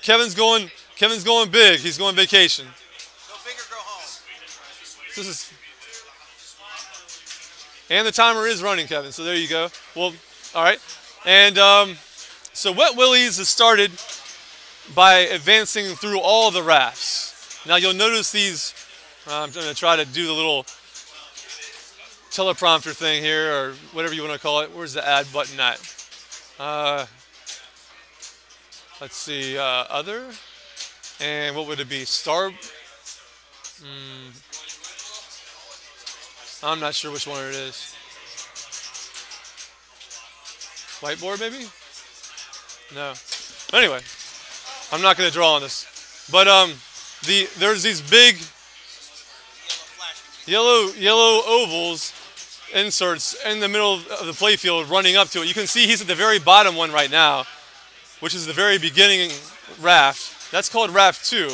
Kevin's going big. He's going vacation. Go big or go home. This is, and the timer is running, Kevin. So there you go. Well, all right. And so Wet Willie's is started by advancing through all the rafts. Now you'll notice these. I'm going to try to do the little teleprompter thing here, or whatever you want to call it. Where's the add button at? Let's see, other, and what would it be? Star. I'm not sure which one it is. Whiteboard, maybe? No. Anyway, I'm not going to draw on this. But there's these big yellow ovals inserts in the middle of the playfield running up to it. You can see he's at the very bottom one right now, which is the very beginning raft. That's called raft 2.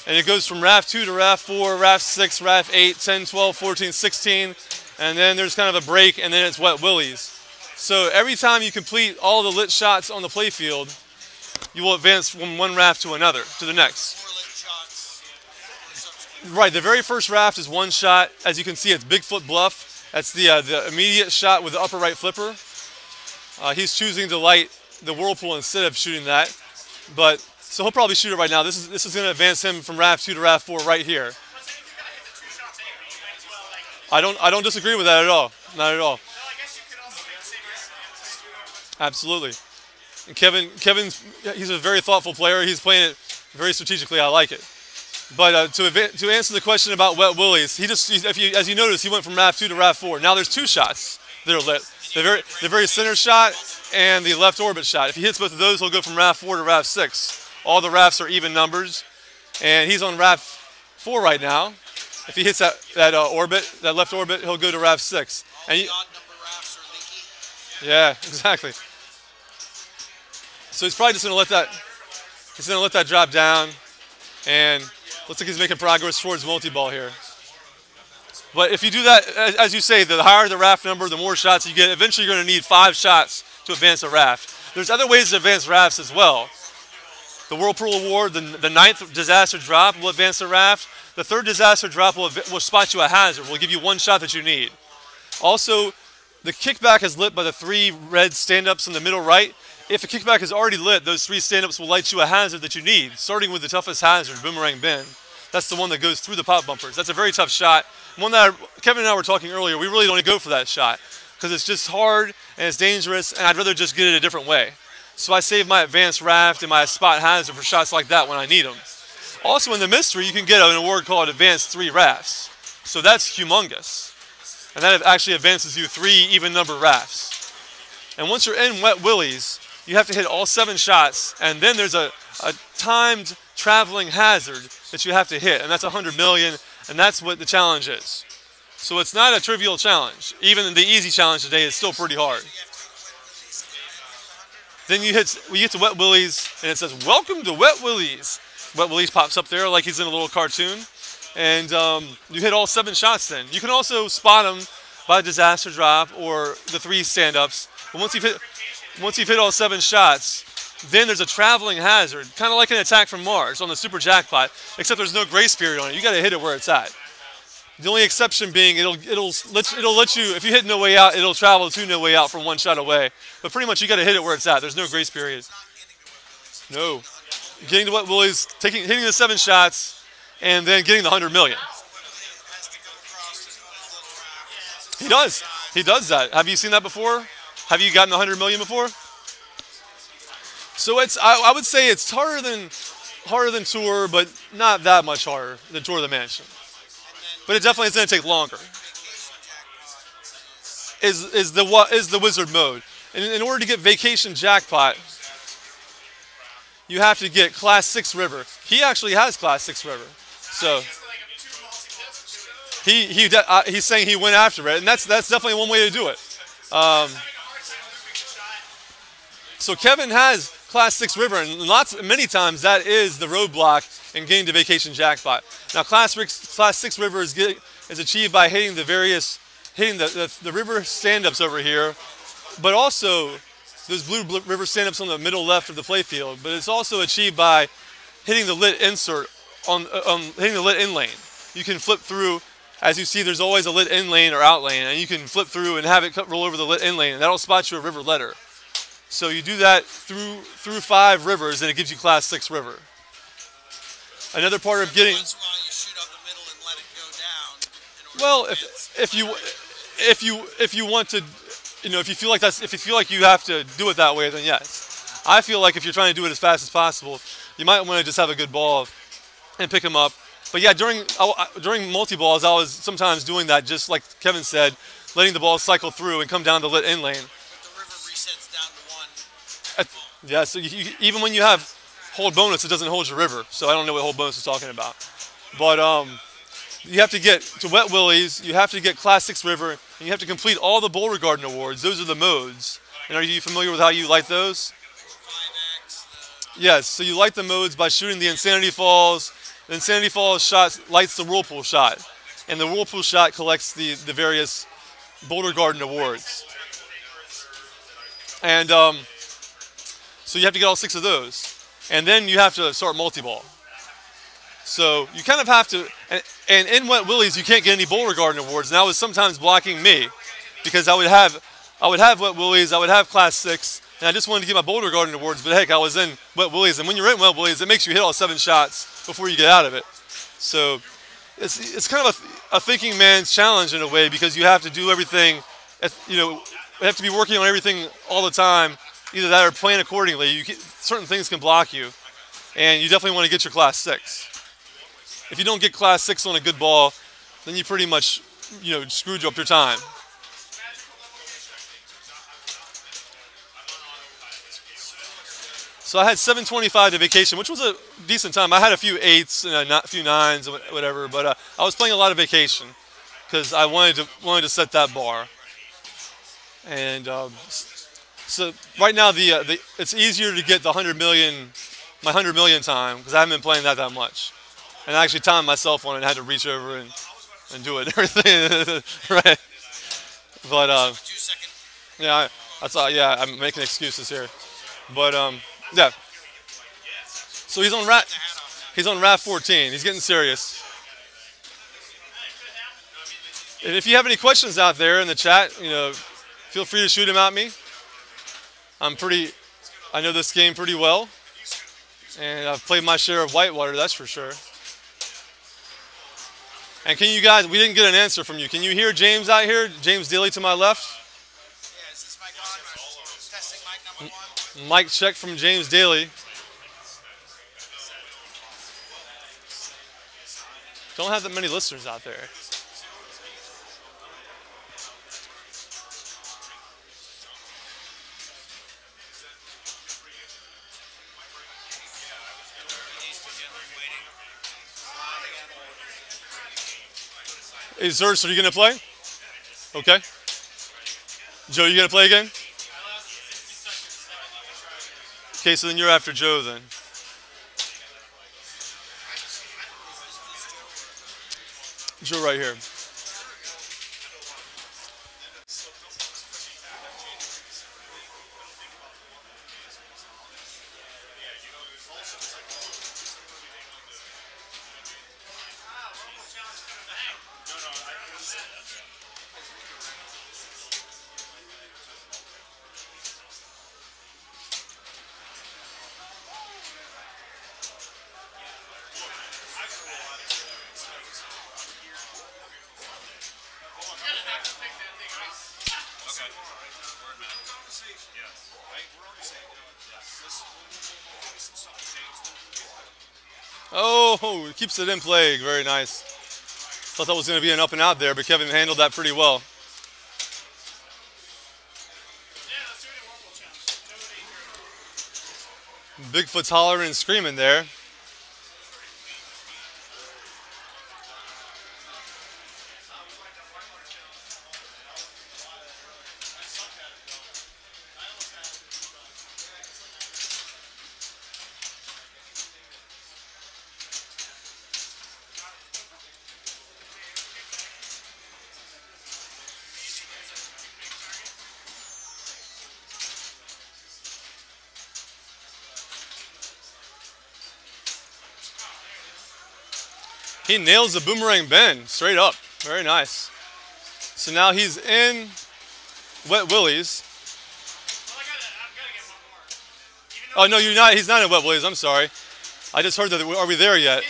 And it goes from raft 2 to raft 4, raft 6, raft 8, 10, 12, 14, 16. And then there's kind of a break, and then it's Wet Willie's. So every time you complete all the lit shots on the playfield, you will advance from one raft to another, to the next. Right, the very first raft is one shot. As you can see, it's Bigfoot Bluff. That's the immediate shot with the upper right flipper. He's choosing to light the whirlpool instead of shooting that. So he'll probably shoot it right now. This is going to advance him from raft 2 to raft 4 right here. I don't disagree with that at all. Not at all. Absolutely. And Kevin's he's a very thoughtful player. He's playing it very strategically. I like it. But to answer the question about Wet Willie's, as you notice, he went from raft 2 to raft 4. Now there's two shots that are lit. The very center shot and the left orbit shot. If he hits both of those, he'll go from raft 4 to raft 6. All the rafts are even numbers, and he's on raft 4 right now. If he hits that orbit, that left orbit, he'll go to raft 6. All the odd number rafts are leaky. Yeah, exactly. So he's probably just going to let that. He's going to let that drop down, and looks like he's making progress towards multi-ball here. But if you do that, as you say, the higher the raft number, the more shots you get. Eventually, you're going to need 5 shots to advance a raft. There's other ways to advance rafts as well. The Whirlpool Award, the 9th disaster drop will advance the raft. The 3rd disaster drop will spot you a hazard. Will give you 1 shot that you need. Also, the kickback is lit by the 3 red stand-ups in the middle right. If the kickback is already lit, those 3 stand-ups will light you a hazard that you need, starting with the toughest hazard, Boomerang Bend. That's the one that goes through the pop bumpers. That's a very tough shot. One that Kevin and I were talking earlier, we really don't go for that shot because it's just hard and it's dangerous, and I'd rather just get it a different way. So I save my advanced raft and my spot hazard for shots like that when I need them. Also in the mystery, you can get an award called Advanced 3 Rafts. So that's humongous. And that actually advances you 3 even number rafts. And once you're in Wet Willie's, you have to hit all 7 shots, and then there's a timed traveling hazard that you have to hit, and that's 100 million, and that's what the challenge is. So it's not a trivial challenge. Even the easy challenge today is still pretty hard. Then we get to Wet Willie's, and it says, "Welcome to Wet Willie's." Wet Willie's pops up there like he's in a little cartoon, and you hit all 7 shots then. You can also spot them by disaster drop or the 3 stand-ups. But once you've hit all 7 shots, then there's a traveling hazard, kind of like an attack from Mars on the Super Jackpot, except there's no grace period on it. You got to hit it where it's at. The only exception being it'll let you, if you hit no way out, it'll travel to no way out from 1 shot away. But pretty much you got to hit it where it's at. There's no grace period. No. Getting to Wet Willie's, hitting the 7 shots, and then getting the 100 million. He does. He does that. Have you seen that before? Have you gotten 100 million before? So I would say it's harder than Tour, but not that much harder than Tour of the Mansion. But it definitely is going to take longer. Is the wizard mode. And in order to get Vacation Jackpot, you have to get Class 6 River. He actually has Class 6 River. So he's saying he went after it, and that's definitely one way to do it. So Kevin has Class 6 River, and many times that is the roadblock in getting to Vacation Jackpot. Now Class 6 River is achieved by hitting the river stand-ups over here, but also those blue river stand-ups on the middle left of the playfield. But it's also achieved by hitting the lit insert on hitting the lit in lane. You can flip through. As you see, there's always a lit in lane or out lane, and you can flip through and have it roll over the lit in lane, and that'll spot you a river letter. So you do that through 5 rivers, and it gives you Class 6 river. Another part of getting Once in a while you shoot up the middle and let it go down. well, if you want to, if you feel like you have to do it that way, then yes. I feel like if you're trying to do it as fast as possible, you might want to just have a good ball and pick them up. But yeah, during multi-balls, I was sometimes doing that, just like Kevin said, letting the ball cycle through and come down the lit in lane. But the river resets down to 1. Yeah, so even when you have hold bonus, it doesn't hold your river. So I don't know what hold bonus is talking about. But you have to get to Wet Willie's, you have to get Class 6 river, and you have to complete all the Boulder Garden awards. Those are the modes. And are you familiar with how you light those? 5X. Yes, so you light the modes by shooting the Insanity Falls. The Insanity Falls shot lights the Whirlpool shot, and the Whirlpool shot collects the various Boulder Garden awards. And so you have to get all 6 of those, and then you have to start multi-ball. So you kind of have to, and in Wet Willie's you can't get any Boulder Garden awards, and that was sometimes blocking me, because I would have Wet Willie's, I would have Class 6, and I just wanted to get my Boulder Garden awards, but heck, I was in Wet Willie's, and when you're in Wet Willie's, it makes you hit all 7 shots before you get out of it. So it's kind of a thinking man's challenge in a way, because you have to do everything, you have to be working on everything all the time, either that or plan accordingly. Certain things can block you, and you definitely want to get your Class 6. If you don't get Class 6 on a good ball, then you pretty much, screwed up your time. So I had 725 to vacation, which was a decent time. I had a few 8s and a few 9s, whatever, but I was playing a lot of vacation because I wanted to set that bar. And so right now it's easier to get the 100 million, my 100 million time, because I haven't been playing that much. And I actually timed myself on it and had to reach over and do it and everything. Right. But yeah, I'm making excuses here. But yeah. So he's on RAF 14. He's getting serious. And if you have any questions out there in the chat, feel free to shoot them at me. I know this game pretty well, and I've played my share of Whitewater, that's for sure. And can you guys, we didn't get an answer from you. Can you hear James out here? James Daly to my left? Yeah, is this mic on? Testing mic number 1. Mic check from James Daly. Don't have that many listeners out there. Hey, Zerst, are you going to play? Okay. Joe, you going to play again? Okay, so then you're after Joe then. Joe right here. Oh, he keeps it in play. Very nice. Thought that was going to be an up and out there, but Kevin handled that pretty well. Bigfoot's hollering and screaming there. He nails the boomerang bend straight up. Very nice. So now he's in Wet Willie's. Oh no, you're not. He's not in Wet Willie's. I'm sorry. I just heard that. Are we there yet?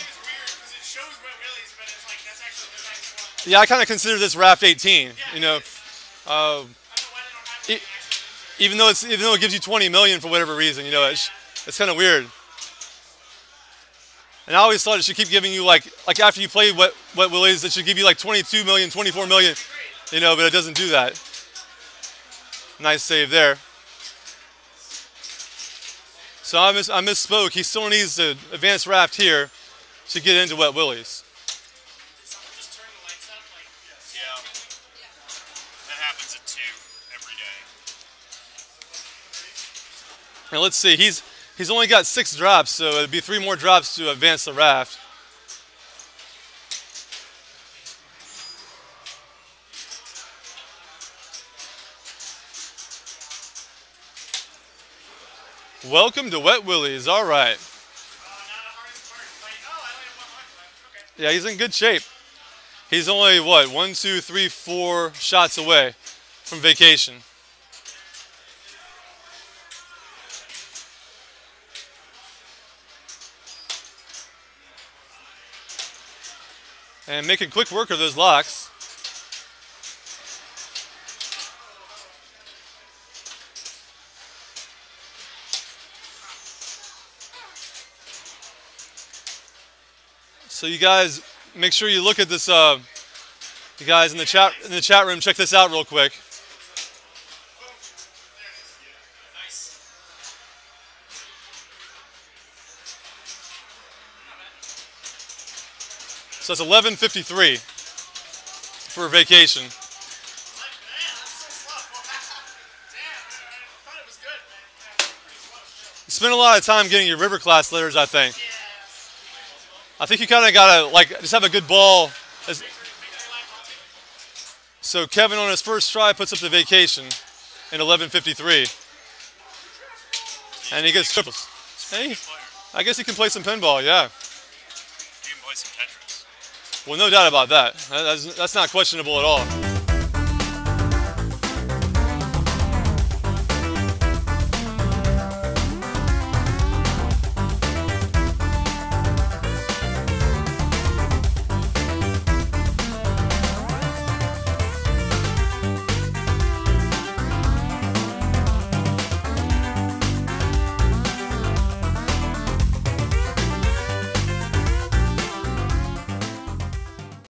Yeah, I kind of consider this Raft 18. You know, even though it gives you 20 million for whatever reason, you know, it's kind of weird. And I always thought it should keep giving you like after you play Wet Willie's, it should give you like 22 million, 24 million, you know, but it doesn't do that. Nice save there. So I misspoke. He still needs the advanced raft here to get into Wet Willie's. Yeah. That happens at 2 every day. Now let's see. He's only got 6 drops, so it'd be 3 more drops to advance the raft. Welcome to Wet Willie's. All right. Yeah, he's in good shape. He's only, what, 1, 2, 3, 4 shots away from vacation. And making quick work of those locks. So you guys, make sure you look at this. You guys in the chat room, check this out real quick. So it's 11:53 for vacation. You spent a lot of time getting your river class letters, I think. I think you kind of gotta just have a good ball. So Kevin on his first try puts up the vacation in 11:53, and he gets triples. Hey, I guess he can play some pinball, yeah. You can play some Tetris. Well, no doubt about that. That's not questionable at all.